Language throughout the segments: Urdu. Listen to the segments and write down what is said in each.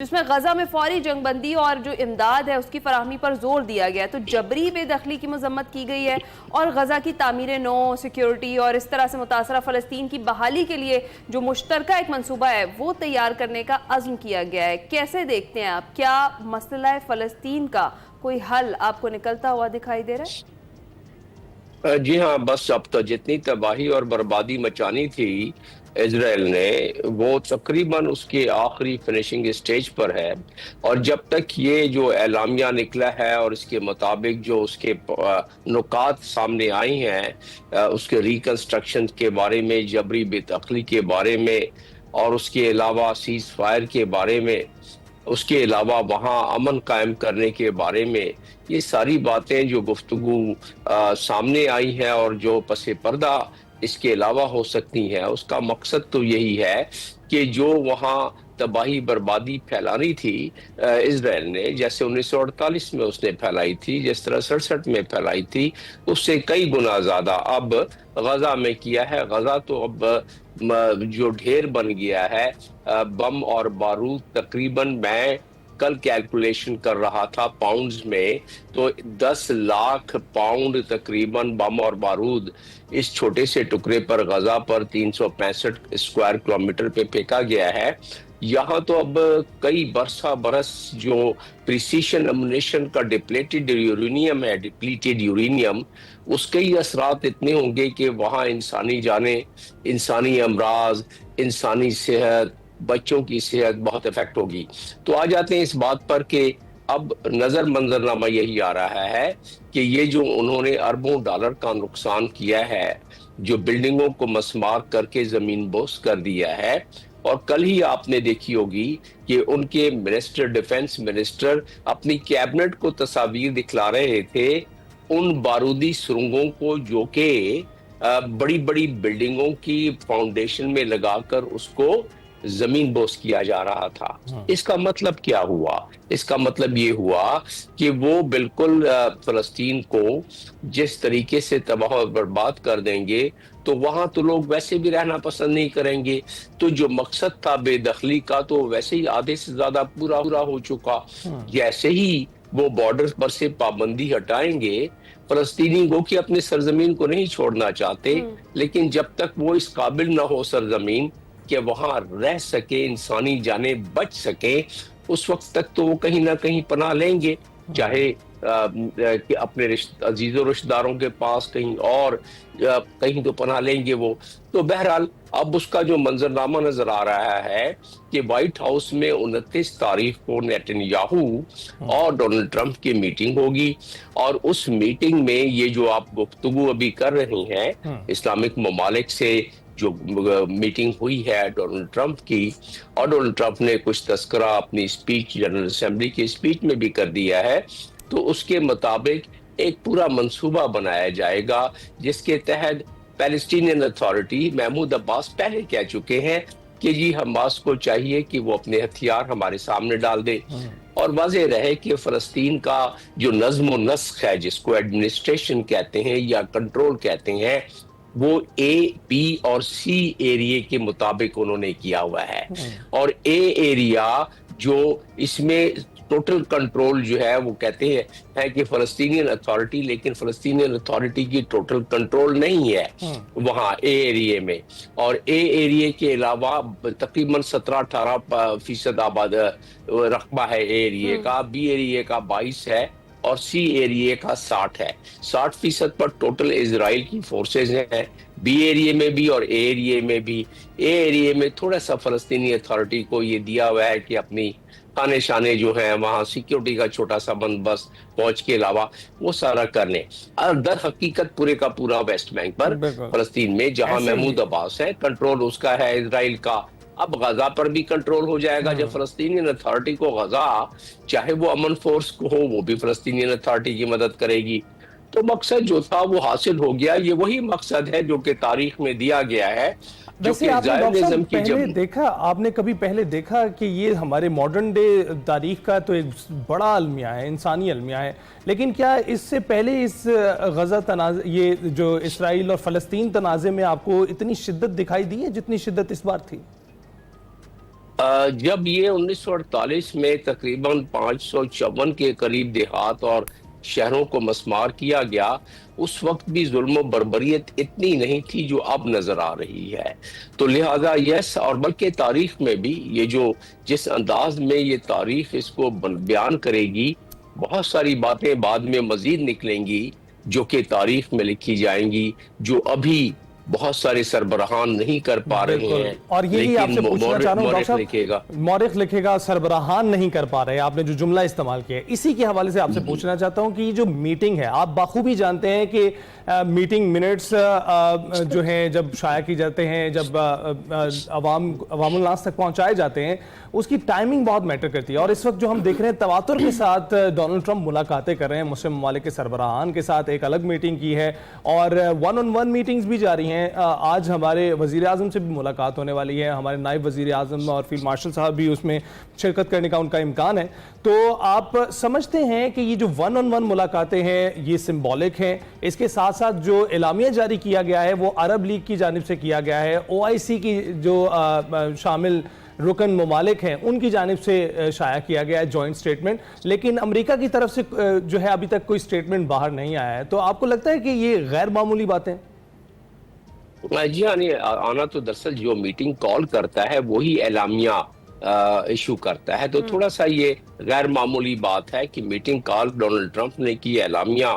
جس میں غزہ میں فوری جنگ بندی اور جو امداد ہے اس کی فراہمی پر زور دیا گیا ہے، تو جبری بے دخلی کی مذمت کی گئی ہے اور غزہ کی تعمیر نو، سیکیورٹی اور اس طرح سے متاثرہ فلسطین کی بحالی کے لیے جو مشترکہ ایک منصوبہ ہے وہ تیار کرنے کا عزم کیا گیا ہے۔ کیسے دیکھتے ہیں آپ؟ کیا مسئلہ فلسطین کا کوئی حل آپ کو نکلتا ہوا دکھائی دے رہا ہے؟ جی ہاں، بس اب تو جتنی تباہی اور بربادی مچانی تھی اسرائیل نے، وہ تقریباً اس کے آخری فنیشنگ اسٹیج پر ہے۔ اور جب تک یہ جو اعلامیہ نکلا ہے اور اس کے مطابق جو اس کے نکات سامنے آئی ہیں، اس کے ریکنسٹرکشن کے بارے میں، جبری بے دخلی کے بارے میں، اور اس کے علاوہ سیز فائر کے بارے میں، اس کے علاوہ وہاں امن قائم کرنے کے بارے میں، یہ ساری باتیں جو گفتگو سامنے آئی ہیں اور جو پس پردہ اس کے علاوہ ہو سکتی ہیں، اس کا مقصد تو یہی ہے کہ جو وہاں تباہی بربادی پھیلانی تھی اسرائیل نے، جیسے 1948 میں اس نے پھیلائی تھی، جس طرح 67 میں پھیلائی تھی، اس سے کئی گنا زیادہ اب غزہ میں کیا ہے۔ غزہ تو اب جو ڈھیر بن گیا ہے بم اور بارود، تقریباً میں کل کیلکولیشن کر رہا تھا پاؤنڈز میں، تو 10 لاکھ پاؤنڈ تقریباً بم اور بارود اس چھوٹے سے ٹکڑے پر، غزہ پر 365 اسکوائر کلومیٹر پہ پھینکا گیا ہے۔ یہاں تو اب کئی برس جو پریسیشن امونیشن کا ڈپلیٹڈ یورینیم، اس کے ہی اثرات اتنے ہوں گے کہ وہاں انسانی جانیں، انسانی امراض، انسانی صحت، بچوں کی صحت بہت افیکٹ ہوگی۔ تو آ جاتے ہیں اس بات پر کہ اب نظر منظرنامہ یہی آ رہا ہے کہ یہ جو انہوں نے اربوں ڈالر کا نقصان کیا ہے، جو بلڈنگوں کو مسمار کر کے زمین بوس کر دیا ہے، اور کل ہی آپ نے دیکھی ہوگی کہ ان کے ڈیفنس منسٹر اپنی کیبنٹ کو تصاویر دکھلا رہے تھے ان بارودی سرنگوں کو جو کہ بڑی بڑی بلڈنگوں کی فاؤنڈیشن میں لگا کر اس کو زمین بوس کیا جا رہا تھا۔ اس کا مطلب کیا ہوا؟ اس کا مطلب یہ ہوا کہ وہ بالکل فلسطین کو جس طریقے سے تباہ و برباد کر دیں گے تو وہاں تو لوگ ویسے بھی رہنا پسند نہیں کریں گے، تو جو مقصد تھا بے دخلی کا تو ویسے ہی آدھے سے زیادہ پورا ہو چکا۔ جیسے ہی وہ بارڈر پر سے پابندی ہٹائیں گے، فلسطینی گو کہ اپنے سرزمین کو نہیں چھوڑنا چاہتے، لیکن جب تک وہ اس قابل نہ ہو سرزمین کہ وہاں رہ سکے، انسانی جانیں بچ سکیں، اس وقت تک تو وہ کہیں نہ کہیں پناہ لیں گے، چاہے کہ اپنے عزیز و رشتہ داروں کے پاس، کہیں اور کہیں تو پناہ لیں گے وہ۔ تو بہرحال اب اس کا جو منظرنامہ نظر آ رہا ہے کہ وائٹ ہاؤس میں 29 تاریخ کو نیتن یاہو اور ڈونلڈ ٹرمپ کی میٹنگ ہوگی، اور اس میٹنگ میں یہ جو آپ گفتگو ابھی کر رہے ہیں اسلامک ممالک سے، جو میٹنگ ہوئی ہے ڈونلڈ ٹرمپ کی، اور ڈونلڈ ٹرمپ نے کچھ تذکرہ اپنی اسپیچ، جنرل اسمبلی کی اسپیچ میں بھی کر دیا ہے، تو اس کے مطابق ایک پورا منصوبہ بنایا جائے گا جس کے تحت پیلسٹینین اتھارٹی، محمود عباس پہلے کہہ چکے ہیں کہ جی حماس کو چاہیے کہ وہ اپنے ہتھیار ہمارے سامنے ڈال دے، اور واضح رہے کہ فلسطین کا جو نظم و نسق ہے، جس کو ایڈمنسٹریشن کہتے ہیں یا کنٹرول کہتے ہیں، وہ اے، بی اور سی ایریے کے مطابق انہوں نے کیا ہوا ہے۔ اور اے ایریا جو اس میں ٹوٹل کنٹرول جو ہے، وہ کہتے ہیں کہ فلسطینین اتھارٹی، لیکن فلسطینین اتھارٹی کی ٹوٹل کنٹرول نہیں ہے وہاں اے ایریے میں، اور اے ایریے کے علاوہ تقریباً 17-18% آباد رقبہ ہے اے ایریے کا، بی ایریے کا 22 ہے، اور سی ایریے کا 60 ہے۔ 60% پر ٹوٹل اسرائیل کی فورسز ہیں، بی ایریے میں بھی اور اے ایریے میں بھی۔ اے ایریے میں تھوڑا سا فلسطینی اتھارٹی کو یہ دیا ہوا ہے کہ اپنی خانے شانے جو ہیں وہاں سیکیورٹی کا چھوٹا سا بندوبست، فوج کے علاوہ وہ سارا کر لیں۔ در حقیقت پورے کا پورا ویسٹ بینک پر، فلسطین میں جہاں محمود عباس ہے، کنٹرول اس کا ہے اسرائیل کا۔ اب غزہ پر بھی کنٹرول ہو جائے گا جب فلسطینی اتھارٹی کو غزہ، چاہے وہ امن فورس کو ہو، وہ بھی فلسطینی اتھارٹی کی مدد کرے گی۔ تو مقصد جو تھا وہ حاصل ہو گیا۔ یہ وہی مقصد ہے جو کہ تاریخ میں دیا گیا ہے، جو کہ زائرنزم کی آپ نے کبھی پہلے دیکھا کہ یہ ہمارے ماڈرن ڈے تاریخ کا تو ایک بڑا المیہ ہے، انسانی المیہ ہے، لیکن کیا اس سے پہلے اس غزہ تنازع، یہ جو اسرائیل اور فلسطین تنازع میں آپ کو اتنی شدت دکھائی دی ہے جتنی شدت اس بار تھی؟ جب یہ 1948 میں تقریباً 554 کے قریب دیہات اور شہروں کو مسمار کیا گیا، اس وقت بھی ظلم و بربریت اتنی نہیں تھی جو اب نظر آ رہی ہے. تو لہذا یس، اور بلکہ تاریخ میں بھی یہ جو جس انداز میں یہ تاریخ اس کو بیان کرے گی، بہت ساری باتیں بعد میں مزید نکلیں گی جو کہ تاریخ میں لکھی جائیں گی، جو ابھی بہت سارے سربراہان نہیں کر پا رہے بالکل. ہیں. اور یہی آپ سے پوچھنا چاہ رہا ہوں ڈاکٹر لکھے گا. صاحب، مورخ لکھے گا، سربراہان نہیں کر پا رہے، آپ نے جو جملہ استعمال کیا ہے، اسی کے حوالے سے آپ سے پوچھنا چاہتا ہوں کہ یہ جو میٹنگ ہے، آپ بخوبی جانتے ہیں کہ میٹنگ منٹس جو ہیں جب شائع کی جاتے ہیں، جب عوام الناس تک پہنچائے جاتے ہیں، اس کی ٹائمنگ بہت میٹر کرتی ہے. اور اس وقت جو ہم دیکھ رہے ہیں تواتر کے ساتھ ڈونلڈ ٹرمپ ملاقاتیں کر رہے ہیں مسلم ممالک کے سربراہان کے ساتھ، ایک الگ میٹنگ کی ہے اور ون آن ون میٹنگز بھی جاری ہیں. آج ہمارے وزیر اعظم سے بھی ملاقات ہونے والی ہے، ہمارے نائب وزیر اعظم اور فیلڈ مارشل صاحب بھی اس میں شرکت کرنے کا ان کا امکان ہے. تو آپ سمجھتے ہیں کہ یہ جو ون آن ون ملاقاتیں ہیں یہ سمبولک ہیں؟ اس کے ساتھ ساتھ جو اعلامیہ جاری کیا گیا ہے وہ عرب لیگ کی جانب سے کیا گیا ہے، OIC کی جو شامل رکن ممالک ہیں ان کی جانب سے شائع کیا گیا ہے جوائنٹ سٹیٹمنٹ، لیکن امریکہ کی طرف سے جو ہے ابھی تک کوئی سٹیٹمنٹ باہر نہیں آیا ہے. تو آپ کو لگتا ہے کہ یہ غیر معمولی باتیں؟ جی ہاں، آنا تو دراصل جو میٹنگ کال کرتا ہے وہی اعلامیہ ایشو کرتا ہے. تو تھوڑا سا یہ غیر معمولی بات ہے کہ میٹنگ کال ڈونلڈ ٹرمپ نے کی، اعلامیہ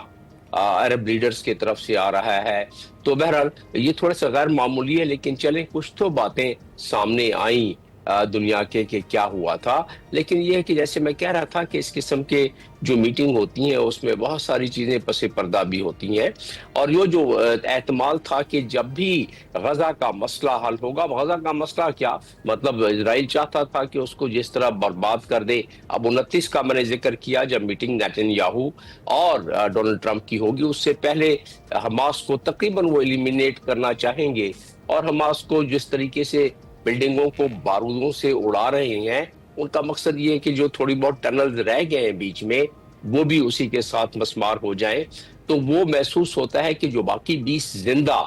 عرب لیڈرز کی طرف سے آ رہا ہے. تو بہرحال یہ تھوڑا سا غیر معمولی ہے، لیکن چلیں کچھ تو باتیں سامنے آئیں دنیا کے کہ کیا ہوا تھا. لیکن یہ ہے کہ جیسے میں کہہ رہا تھا کہ اس قسم کے جو میٹنگ ہوتی ہیں اس میں بہت ساری چیزیں پس پردہ بھی ہوتی ہیں. اور یہ جو احتمال تھا کہ جب بھی غزہ کا مسئلہ حل ہوگا، غزہ کا مسئلہ کیا مطلب، اسرائیل چاہتا تھا کہ اس کو جس طرح برباد کر دے. اب 29 کا میں نے ذکر کیا جب میٹنگ نیتن یاہو اور ڈونلڈ ٹرمپ کی ہوگی، اس سے پہلے حماس کو تقریباً وہ ایلیمینیٹ کرنا چاہیں گے. اور حماس کو جس طریقے سے بلڈنگوں کو بارودوں سے اڑا رہے ہیں، ان کا مقصد یہ ہے کہ جو تھوڑی بہت ٹنلز رہ گئے ہیں بیچ میں وہ بھی اسی کے ساتھ مسمار ہو جائیں. تو وہ محسوس ہوتا ہے کہ جو باقی 20 زندہ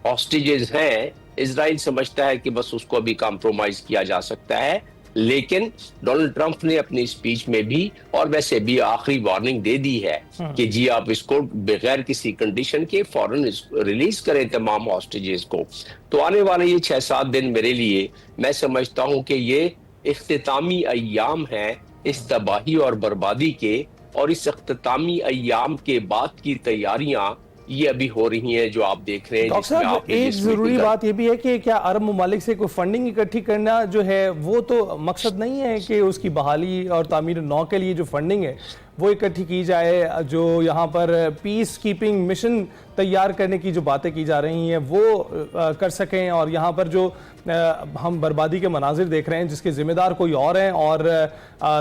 ہاسٹیجز ہیں، اسرائیل سمجھتا ہے کہ بس اس کو بھی کمپرومائز کیا جا سکتا ہے. لیکن ڈونلڈ ٹرمپ نے اپنی اسپیچ میں بھی اور ویسے بھی آخری وارننگ دے دی ہے کہ جی آپ اس کو بغیر کسی کنڈیشن کے فوراً ریلیز کریں تمام ہاسٹیجز کو. تو آنے والے یہ 6-7 دن میرے لیے میں سمجھتا ہوں کہ یہ اختتامی ایام ہیں اس تباہی اور بربادی کے، اور اس اختتامی ایام کے بعد کی تیاریاں یہ ابھی ہو رہی ہیں جو آپ دیکھ رہے ہیں. ڈاکٹر صاحب ایک ضروری بات یہ بھی ہے کہ کیا عرب ممالک سے کوئی فنڈنگ اکٹھی کرنا جو ہے وہ تو مقصد نہیں ہے کہ اس کی بحالی اور تعمیر نو کے لیے جو فنڈنگ ہے وہ اکٹھی کی جائے، جو یہاں پر پیس کیپنگ مشن تیار کرنے کی جو باتیں کی جا رہی ہیں وہ کر سکیں، اور یہاں پر جو ہم بربادی کے مناظر دیکھ رہے ہیں جس کے ذمہ دار کوئی اور ہیں اور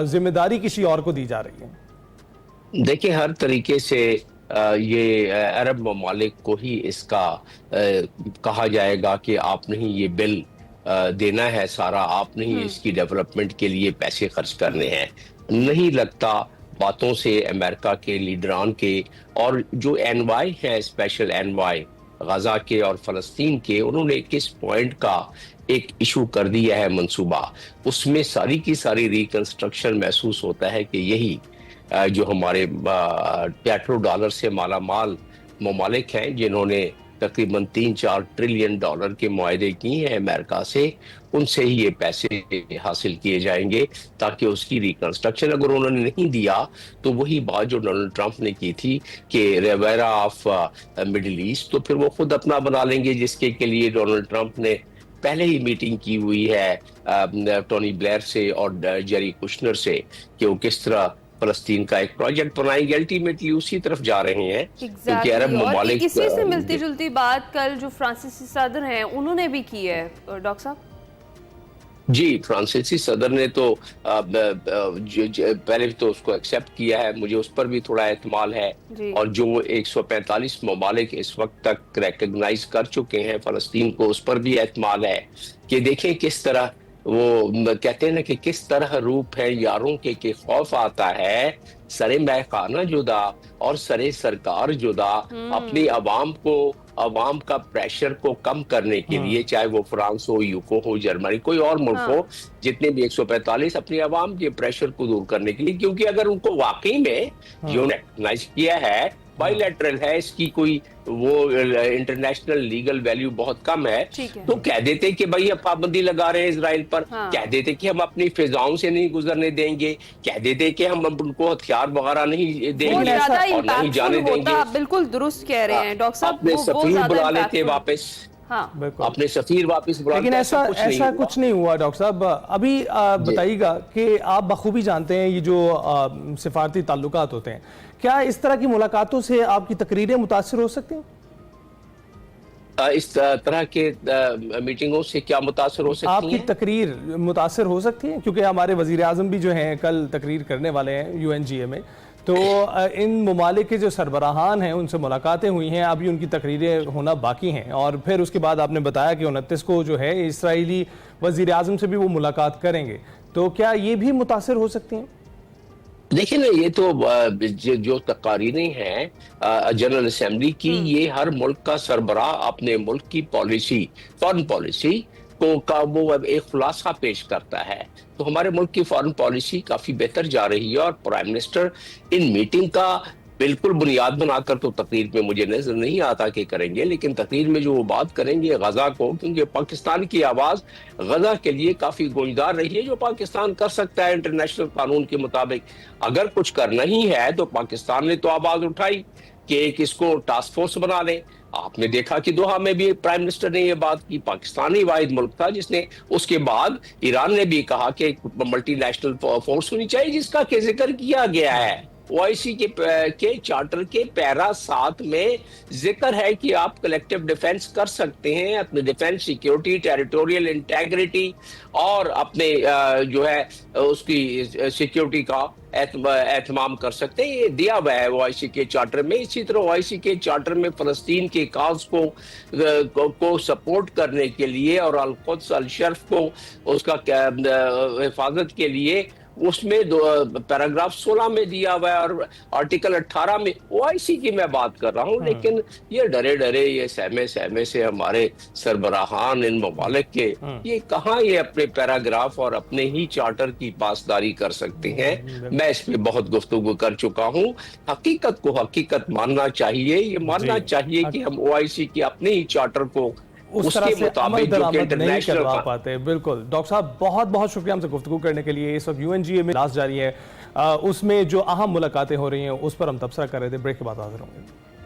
ذمہ داری کسی اور کو دی جا رہی ہے؟ دیکھیں ہر طریقے سے یہ عرب ممالک کو ہی اس کا کہا جائے گا کہ آپ نہیں یہ بل دینا ہے سارا، آپ نہیں اس کی ڈیولپمنٹ کے لیے پیسے خرچ کرنے ہیں. نہیں لگتا باتوں سے امریکہ کے لیڈران کے اور جو NY ہیں، اسپیشل NY غزہ کے اور فلسطین کے، انہوں نے کس پوائنٹ کا ایک ایشو کر دیا ہے منصوبہ، اس میں ساری کی ساری ریکنسٹرکشن محسوس ہوتا ہے کہ یہی جو ہمارے پیٹرو ڈالر سے مالا مال ممالک ہیں جنہوں نے تقریباً 3-4 ٹریلین ڈالر کے معاہدے کیے ہیں امریکہ سے، ان سے ہی یہ پیسے حاصل کیے جائیں گے تاکہ اس کی ریکنسٹرکشن. اگر انہوں نے نہیں دیا تو وہی بات جو ڈونلڈ ٹرمپ نے کی تھی کہ ریویرا آف مڈل ایسٹ، تو پھر وہ خود اپنا بنا لیں گے، جس کے لیے ڈونلڈ ٹرمپ نے پہلے ہی میٹنگ کی ہوئی ہے ٹونی بلیئر سے اور جیری کشنر سے کہ وہ کس طرح فلسطین کا ایک پروجیکٹ بنائیں گے. الٹیمیٹلی اسی طرف جا رہے ہیں کیونکہ عرب ممالک. اور اسی سے ملتی جلتی بات کل جو فرانسیسی صدر ہیں انہوں نے بھی کی ہے ڈاکٹر صاحب. جی فرانسیسی صدر نے تو پہلے تو اس کو ایکسیپٹ کیا ہے، مجھے اس پر بھی تھوڑا اعتماد ہے. اور جو 145 ممالک اس وقت تک ریکگنائز کر چکے ہیں فلسطین کو، اس پر بھی اعتماد ہے کہ دیکھیں کس طرح وہ کہتے ہیں نا کہ کس طرح روپ ہے یاروں کے کہ خوف آتا ہے، سرے مے خانہ جدا اور سرے سرکار جدا. اپنی عوام کو عوام کا پریشر کو کم کرنے کے لیے، چاہے وہ فرانس ہو، یوکو ہو، جرمنی، کوئی اور ملک ہو، جتنے بھی 145 اپنی عوام کے پریشر کو دور کرنے کے لیے، کیونکہ اگر ان کو واقعی میں جو ریکگنائز کیا ہے، بائی لیٹرل ہے، اس کی کوئی وہ انٹرنیشنل لیگل ویلیو بہت کم ہے، تو کہہ دیتے کہ بھائی اب پابندی لگا رہے ہیں اسرائیل پر، کہہ دیتے کہ ہم اپنی فضاؤں سے نہیں گزرنے دیں گے، کہہ دیتے کہ ہم ان کو ہتھیار وغیرہ نہیں دیں گے اور نہیں جانے دیں گے۔ بالکل درست کہہ رہے ہیں ڈاکٹر صاحب، اپنے سفیر بلا لیتے واپس، اپنے سفیر واپس بلا لیتے۔ لیکن ایسا کچھ نہیں ہوا ڈاکٹر صاحب۔ ابھی بتائیے گا کہ آپ بخوبی جانتے ہیں یہ جو سفارتی تعلقات ہوتے ہیں، کیا اس طرح کی ملاقاتوں سے آپ کی تقریریں متاثر ہو سکتی ہیں؟ اس طرح کے میٹنگوں سے کیا متاثر ہو سکتی ہیں؟ آپ کی تقریر متاثر ہو سکتی ہے؟ کیونکہ ہمارے وزیر اعظم بھی جو ہیں کل تقریر کرنے والے ہیں UNGA میں، تو ان ممالک کے جو سربراہان ہیں ان سے ملاقاتیں ہوئی ہیں، ابھی ان کی تقریریں ہونا باقی ہیں، اور پھر اس کے بعد آپ نے بتایا کہ 29 کو جو ہے اسرائیلی وزیر اعظم سے بھی وہ ملاقات کریں گے، تو کیا یہ بھی متاثر ہو سکتی ہیں؟ دیکھیں نا، یہ تو جو تقاریریں ہیں جنرل اسمبلی کی، یہ ہر ملک کا سربراہ اپنے ملک کی پالیسی، فارن پالیسی کا وہ ایک خلاصہ پیش کرتا ہے۔ تو ہمارے ملک کی فارن پالیسی کافی بہتر جا رہی ہے، اور پرائم منسٹر ان میٹنگ کا بالکل بنیاد بنا کر تو تقریر میں مجھے نظر نہیں آتا کہ کریں گے، لیکن تقریر میں جو وہ بات کریں گے غزہ کو، کیونکہ پاکستان کی آواز غزہ کے لیے کافی گونجدار رہی ہے، جو پاکستان کر سکتا ہے انٹرنیشنل قانون کے مطابق۔ اگر کچھ کرنا ہی ہے تو پاکستان نے تو آواز اٹھائی کہ ایک اس کو ٹاسک فورس بنا لیں۔ آپ نے دیکھا کہ دوحہ میں بھی پرائم منسٹر نے یہ بات کی، پاکستانی واحد ملک تھا جس نے، اس کے بعد ایران نے بھی کہا کہ ملٹی نیشنل فورس ہونی چاہیے، جس کا کہ ذکر کیا گیا ہے OIC کے چارٹر کے پیرا 7 میں ذکر ہے کہ آپ کلیکٹیو ڈیفنس کر سکتے ہیں، اپنے ڈیفنس، سیکیورٹی، ٹیریٹوریل انٹیگریٹی اور اپنے جو ہے اس کی سیکیورٹی کا اہتمام کر سکتے ہیں۔ یہ دیا ہوا ہے OIC کے چارٹر میں۔ اسی طرح OIC کے چارٹر میں فلسطین کے کاز کو سپورٹ کرنے کے لیے اور القدس الشرف کو اس کا حفاظت کے لیے، اس میں پیراگراف 16 میں دیا ہوا ہے، اور آرٹیکل 18 میں OIC کی میں بات کر رہا ہوں۔ لیکن یہ ڈرے یہ سہمے سے ہمارے سربراہان ان ممالک کے، یہ کہاں یہ اپنے پیراگراف اور اپنے ہی چارٹر کی پاسداری کر سکتے ہیں؟ میں اس پہ بہت گفتگو کر چکا ہوں۔ حقیقت کو حقیقت ماننا چاہیے، یہ ماننا چاہیے کہ ہم OIC کے اپنے ہی چارٹر کو اس طرح سے عمل درآمد نہیں کروا پاتے۔ بالکل ڈاکٹر صاحب، بہت بہت شکریہ ہم سے گفتگو کرنے کے لیے۔ اس وقت UNGA میں اجلاس جاری ہے، اس میں جو اہم ملاقاتیں ہو رہی ہیں اس پر ہم تبصرہ کر رہے تھے۔ بریک کے بعد حاضر ہوں گے۔